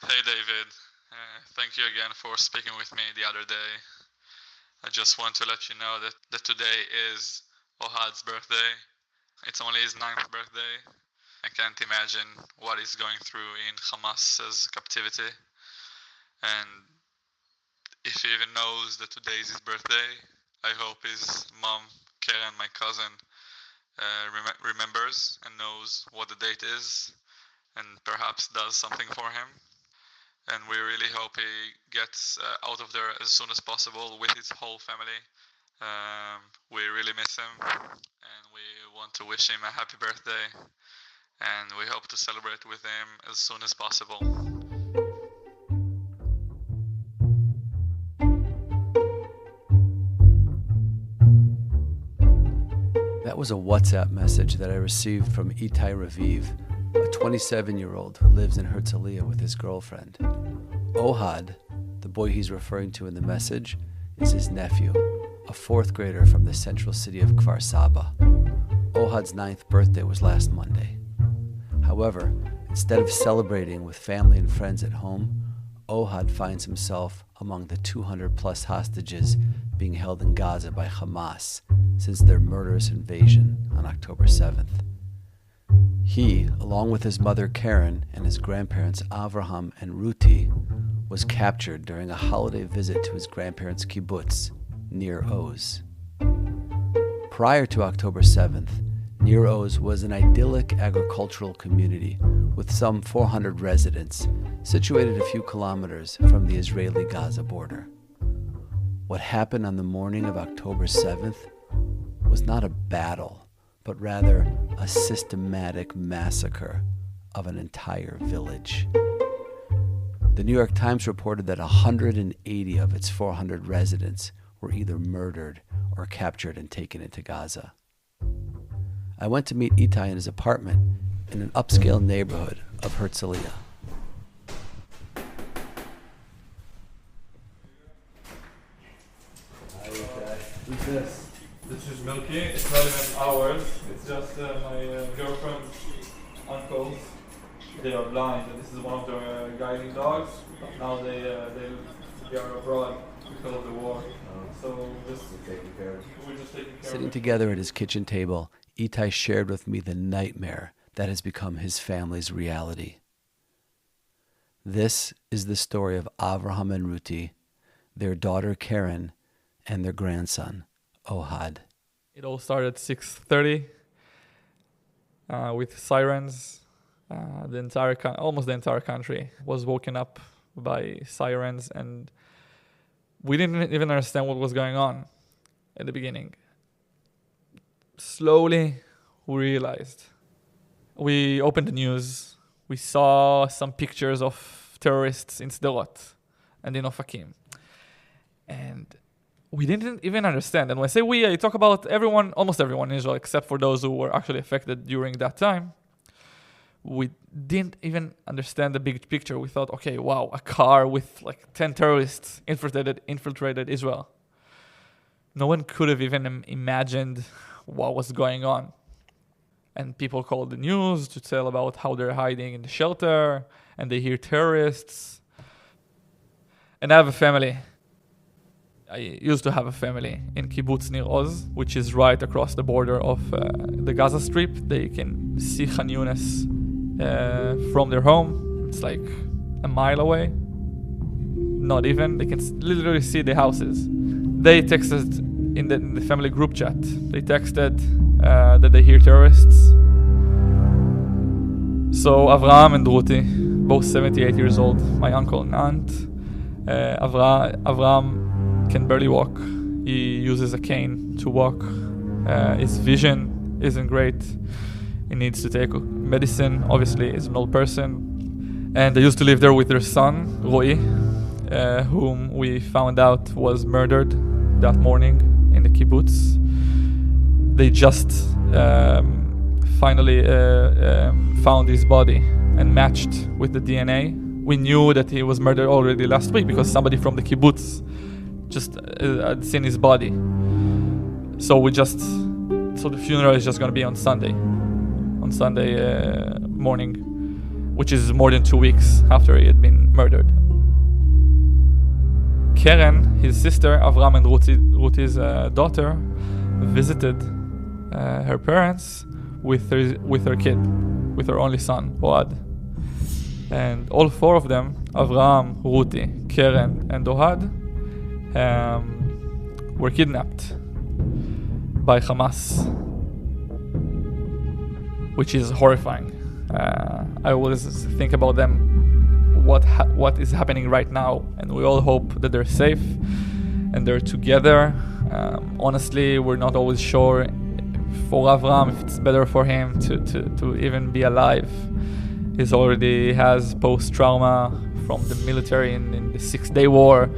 Hey David, thank you again for speaking with me the other day. I just want to let you know that today is Ohad's birthday. It's only his 9th birthday. I can't imagine what he's going through in Hamas's captivity. And if he even knows that today is his birthday, I hope his mom, Karen, my cousin, remembers and knows what the date is and perhaps does something for him. And we really hope he gets out of there as soon as possible with his whole family. We really miss him, and we want to wish him a happy birthday, and we hope to celebrate with him as soon as possible. That was a WhatsApp message that I received from Itai Raviv, a 27-year-old who lives in Herzliya with his girlfriend. Ohad, the boy he's referring to in the message, is his nephew, a 4th grader from the central city of Kfar Saba. Ohad's 9th birthday was last Monday. However, instead of celebrating with family and friends at home, Ohad finds himself among the 200-plus hostages being held in Gaza by Hamas since their murderous invasion on October 7th. He, along with his mother Karen and his grandparents Avraham and Ruti, was captured during a holiday visit to his grandparents' kibbutz, Nir Oz. Prior to October 7th, Nir Oz was an idyllic agricultural community with some 400 residents, situated a few kilometers from the Israeli-Gaza border. What happened on the morning of October 7th was not a battle, but rather a systematic massacre of an entire village. The New York Times reported that 180 of its 400 residents were either murdered or captured and taken into Gaza. I went to meet Itai in his apartment in an upscale neighborhood of Herzliya. Hi, Itai. Who's this? This is Milky. It's not even ours. It's just my girlfriend's uncles. They are blind, and this is one of their guiding dogs. But now they are abroad because of the war. So we're just taking care of it. Sitting together at his kitchen table, Itai shared with me the nightmare that has become his family's reality. This is the story of Avraham and Ruti, their daughter Karen, and their grandson, Ohad. It all started at 6:30 with sirens. Almost the entire country was woken up by sirens, and we didn't even understand what was going on at the beginning. Slowly, we realized. We opened the news. We saw some pictures of terrorists in Sderot and in Ofakim. And we didn't even understand. And when I say we, I talk about everyone, almost everyone in Israel, except for those who were actually affected during that time. We didn't even understand the big picture. We thought, okay, wow, a car with like 10 terrorists infiltrated Israel. No one could have even imagined what was going on. And people called the news to tell about how they're hiding in the shelter and they hear terrorists. And I have a family. I used to have a family in Kibbutz Nir Oz, which is right across the border of the Gaza Strip. They can see Khan Yunis from their home. It's like a mile away. Not even. They can literally see the houses. They texted in the family group chat. They texted that they hear terrorists. So Avraham and Ruti, both 78 years old, my uncle and aunt. Avraham can barely walk. He uses a cane to walk. His vision isn't great. He needs to take medicine. Obviously, he's an old person. And they used to live there with their son, Ruti, whom we found out was murdered that morning in the kibbutz. They just finally found his body and matched with the DNA. We knew that he was murdered already last week because somebody from the kibbutz just had seen his body. So the funeral is just going to be on Sunday morning. which is more than 2 weeks after he had been murdered. Keren, his sister, Avraham and Ruti's daughter, visited her parents with her kid, with her only son, Ohad. And all 4 of them, Avraham, Ruti, Keren, and Ohad, were kidnapped by Hamas, which is horrifying. I always think about them, what is happening right now, and we all hope that they're safe and they're together. Honestly, we're not always sure for Avraham if it's better for him to even be alive. He already has post-trauma from the military in the 6-day war,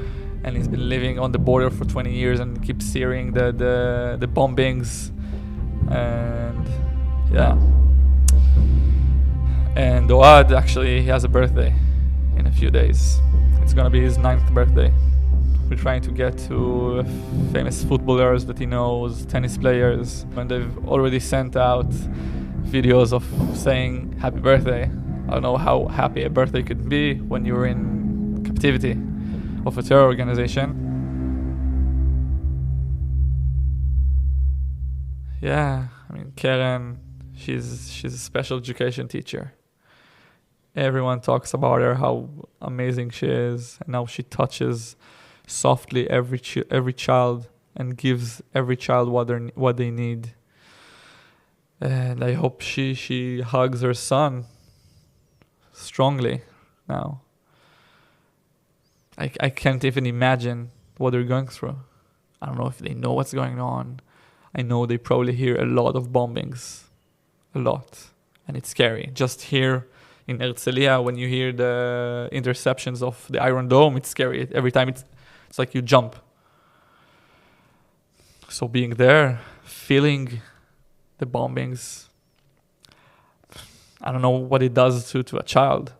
and he's been living on the border for 20 years and keeps hearing the bombings. And yeah. And Ohad, actually, he has a birthday in a few days. It's gonna be his 9th birthday. We're trying to get to famous footballers that he knows, tennis players, and they've already sent out videos of saying happy birthday. I don't know how happy a birthday could be when you're in captivity of a terror organization. Yeah, I mean, Keren, she's a special education teacher. Everyone talks about her, how amazing she is, and how she touches softly every child and gives every child what they need. And I hope she hugs her son strongly now. I can't even imagine what they're going through. I don't know if they know what's going on. I know they probably hear a lot of bombings. A lot. And it's scary. Just here in Herzliya, when you hear the interceptions of the Iron Dome, it's scary. Every time it's like you jump. So being there, feeling the bombings, I don't know what it does to a child.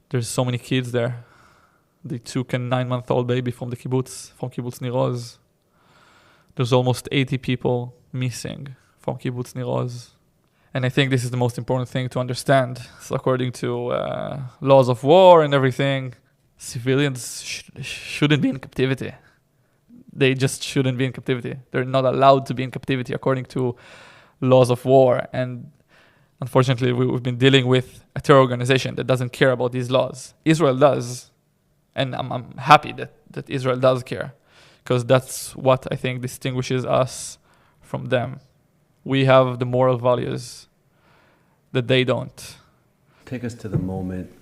There's so many kids there. They took a 9-month-old baby from the kibbutz, from kibbutz Nir Oz. There's almost 80 people missing from kibbutz Nir Oz. And I think this is the most important thing to understand. So according to laws of war and everything, civilians shouldn't be in captivity. They just shouldn't be in captivity. They're not allowed to be in captivity according to laws of war. And unfortunately, we've been dealing with a terror organization that doesn't care about these laws. Israel does. And I'm happy that Israel does care, because that's what I think distinguishes us from them. We have the moral values that they don't. Take us to the moment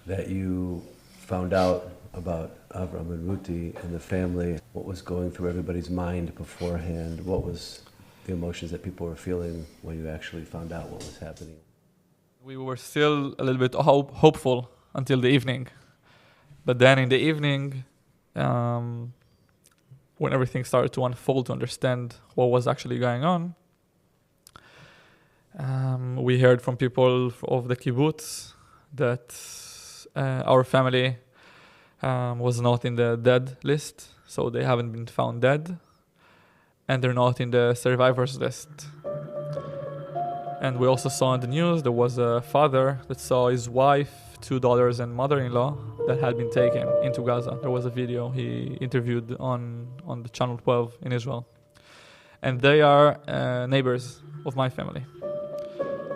that you found out about Avraham and Ruti and the family. What was going through everybody's mind beforehand? What was the emotions that people were feeling when you actually found out what was happening? We were still a little bit hopeful until the evening. But then in the evening, when everything started to unfold, to understand what was actually going on, we heard from people of the kibbutz that our family was not in the dead list, so they haven't been found dead, and they're not in the survivors list. And we also saw in the news there was a father that saw his wife, 2 daughters, and mother-in-law that had been taken into Gaza. There was a video he interviewed on the Channel 12 in Israel. And they are neighbors of my family.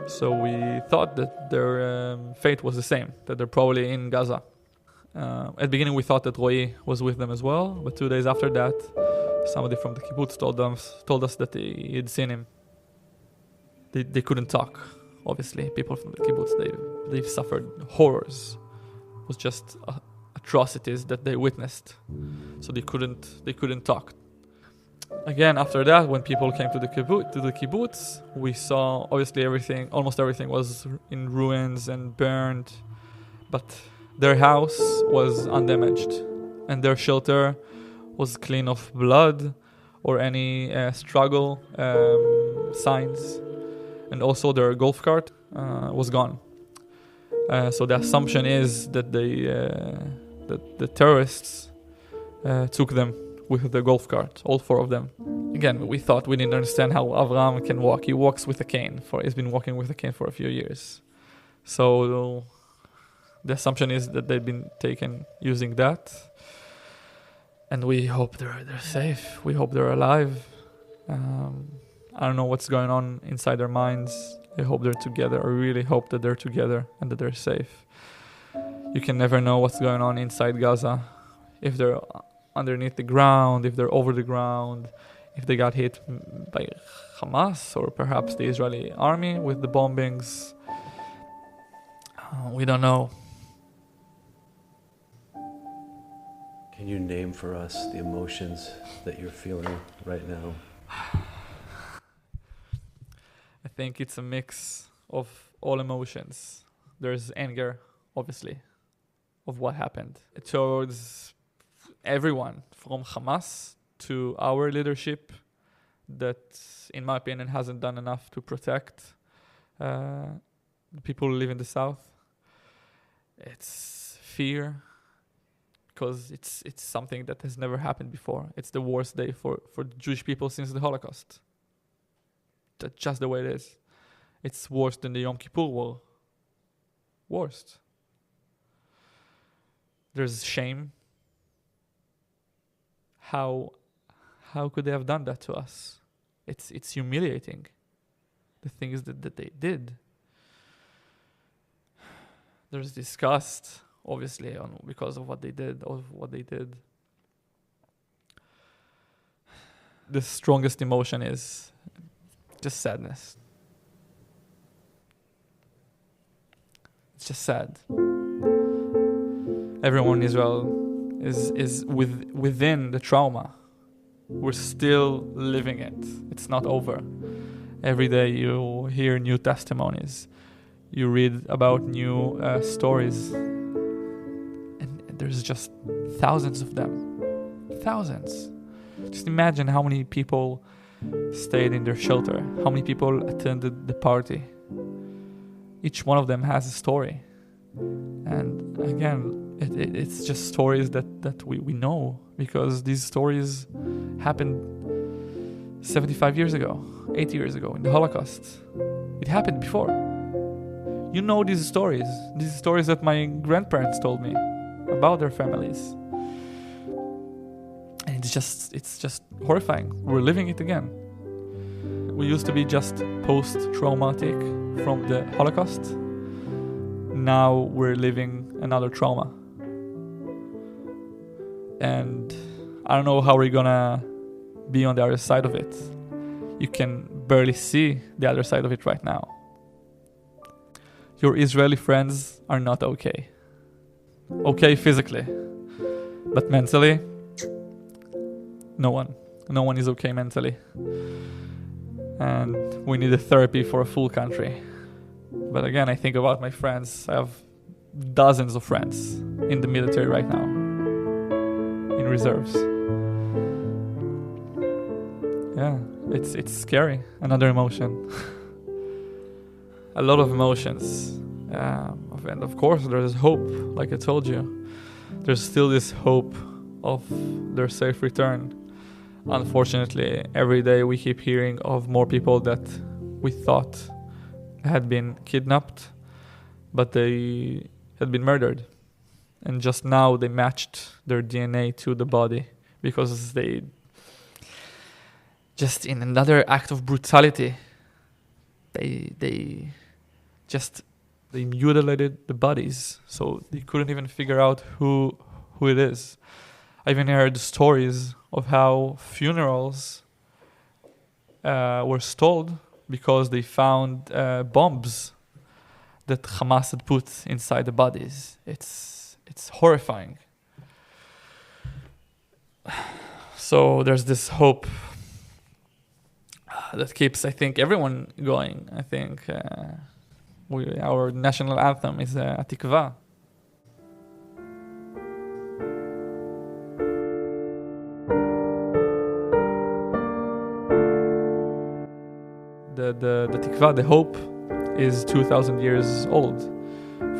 So we thought that their fate was the same, that they're probably in Gaza. At the beginning we thought that Roy was with them as well, but 2 days after that, somebody from the kibbutz told us that he had seen him. They couldn't talk, obviously. People from the kibbutz, they've suffered horrors. It was just atrocities that they witnessed. So they couldn't talk. Again, after that, when people came to the kibbutz, we saw obviously almost everything was in ruins and burned, but their house was undamaged, and their shelter was clean of blood or any struggle signs, and also their golf cart was gone. So the assumption is that the terrorists took them with the golf cart, all 4 of them. Again, we thought we didn't understand how Avraham can walk. He walks with a cane. He's been walking with a cane for a few years. So the assumption is that they've been taken using that, and we hope they're safe. We hope they're alive. I don't know what's going on inside their minds. I hope they're together. I really hope that they're together and that they're safe. You can never know what's going on inside Gaza. If they're underneath the ground, if they're over the ground, if they got hit by Hamas or perhaps the Israeli army with the bombings. We don't know. Can you name for us the emotions that you're feeling right now? I think it's a mix of all emotions. There's anger, obviously, of what happened towards everyone, from Hamas to our leadership that, in my opinion, hasn't done enough to protect the people who live in the south. It's fear, because it's something that has never happened before. It's the worst day for the Jewish people since the Holocaust. That's just the way it is. It's worse than the Yom Kippur War. Worst. There's shame. How could they have done that to us? It's humiliating. The things that they did. There's disgust, obviously, because of what they did. The strongest emotion is just sadness. It's just sad. Everyone in Israel is within the trauma. We're still living it. It's not over. Every day you hear new testimonies. You read about new stories. And there's just thousands of them. Thousands. Just imagine how many people stayed in their shelter. How many people attended the party. Each one of them has a story. And again, it's just stories that we know, because these stories happened 75 years ago, 80 years ago in the Holocaust. It happened before. You know these stories that my grandparents told me about their families. And it's just horrifying. We're living it again. We used to be just post-traumatic from the Holocaust. Now we're living another trauma. And I don't know how we're gonna be on the other side of it. You can barely see the other side of it right now. Your Israeli friends are not okay. Okay physically. But mentally, no one is okay mentally. And we need a therapy for a full country. But again, I think about my friends. I have dozens of friends in the military right now, in reserves. Yeah, it's scary. Another emotion. A lot of emotions. And of course, there's hope, like I told you. There's still this hope of their safe return. Unfortunately, every day we keep hearing of more people that we thought had been kidnapped, but they had been murdered. And just now they matched their DNA to the body, because they, just in another act of brutality, they mutilated the bodies, so they couldn't even figure out who it is. I even heard stories of how funerals were stalled because they found bombs that Hamas had put inside the bodies. It's horrifying. So there's this hope that keeps, I think, everyone going. I think our national anthem is Atikva. The Tikva, the hope, is 2,000 years old.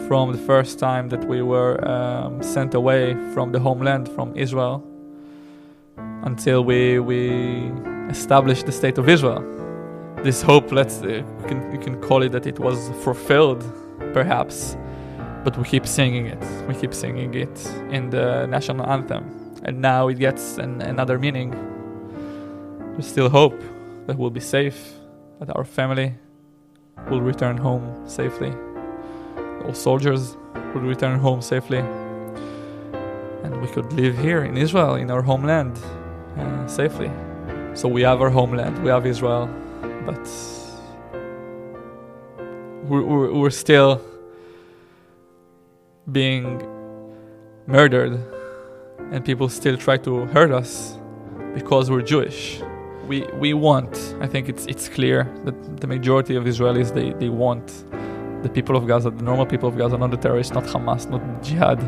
From the first time that we were sent away from the homeland, from Israel, until we established the state of Israel. This hope, you can call it that it was fulfilled perhaps, but we keep singing it. We keep singing it in the national anthem. And now it gets another meaning. There's still hope that we'll be safe, that our family will return home safely. All soldiers will return home safely. And we could live here in Israel, in our homeland, safely. So we have our homeland, we have Israel, but we're still being murdered, and people still try to hurt us because we're Jewish. We want, I think it's clear that the majority of Israelis, they want the people of Gaza, the normal people of Gaza, not the terrorists, not Hamas, not jihad.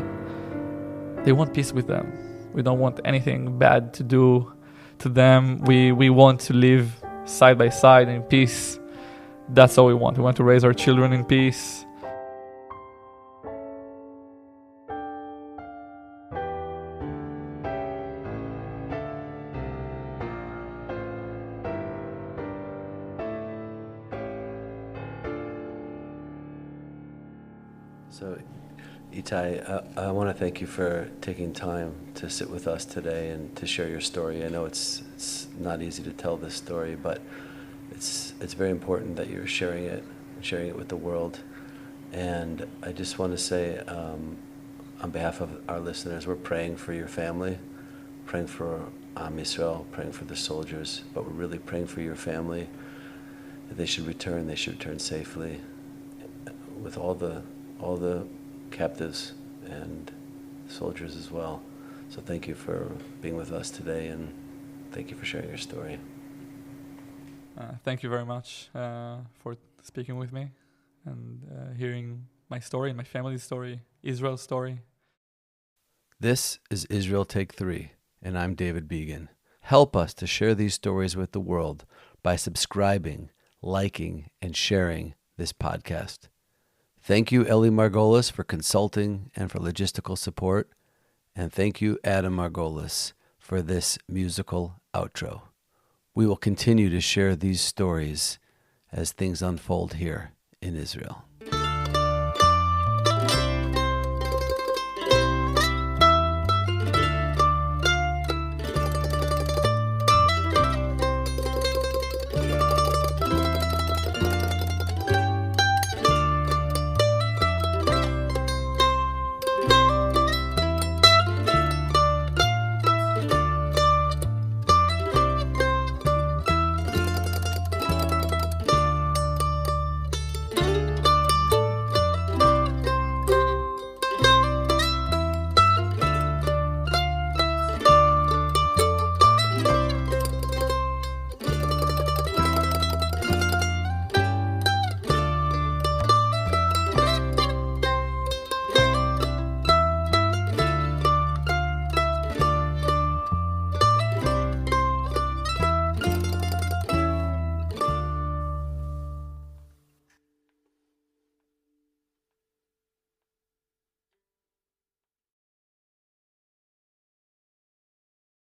They want peace with them. We don't want anything bad to do to them. We want to live side by side in peace. That's all we want. We want to raise our children in peace. So, Itai, I want to thank you for taking time to sit with us today and to share your story. I know it's not easy to tell this story, but it's very important that you're sharing it with the world. And I just want to say, on behalf of our listeners, we're praying for your family, praying for Am Yisrael, praying for the soldiers, but we're really praying for your family. That they should return safely, with all the captives and soldiers as well. So thank you for being with us today, and thank you for sharing your story. Thank you very much for speaking with me and hearing my story, my family's story, Israel's story. This is Israel Take 3, and I'm David Began. Help us to share these stories with the world by subscribing, liking, and sharing this podcast. Thank you, Eli Margolis, for consulting and for logistical support. And thank you, Adam Margolis, for this musical outro. We will continue to share these stories as things unfold here in Israel.